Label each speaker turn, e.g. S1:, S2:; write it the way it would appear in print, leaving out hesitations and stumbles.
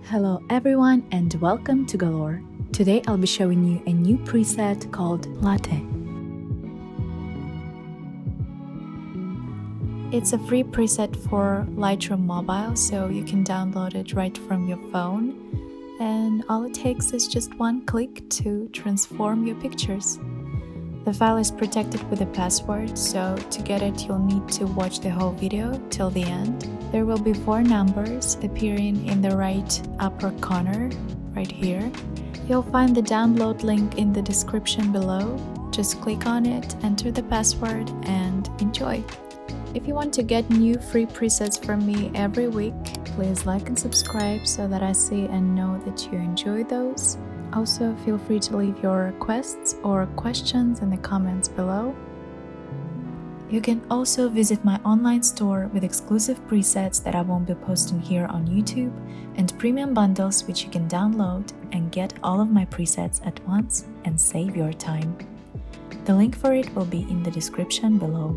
S1: Hello everyone and welcome to Galore. Today I'll be showing you a new preset called LATTE. It's a free preset for Lightroom Mobile, so you can download it right from your phone, and all it takes is just one click to transform your pictures. The file is protected with a password, so to get it you'll need to watch the whole video till the end. There will be 4 numbers appearing in the right upper corner, right here. You'll find the download link in the description below. Just click on it, enter the password, and enjoy! If you want to get new free presets from me every week, please like and subscribe so that I see and know that you enjoy those. Also, feel free to leave your requests or questions in the comments below. You can also visit my online store with exclusive presets that I won't be posting here on YouTube, and premium bundles which you can download and get all of my presets at once and save your time. The link for it will be in the description below.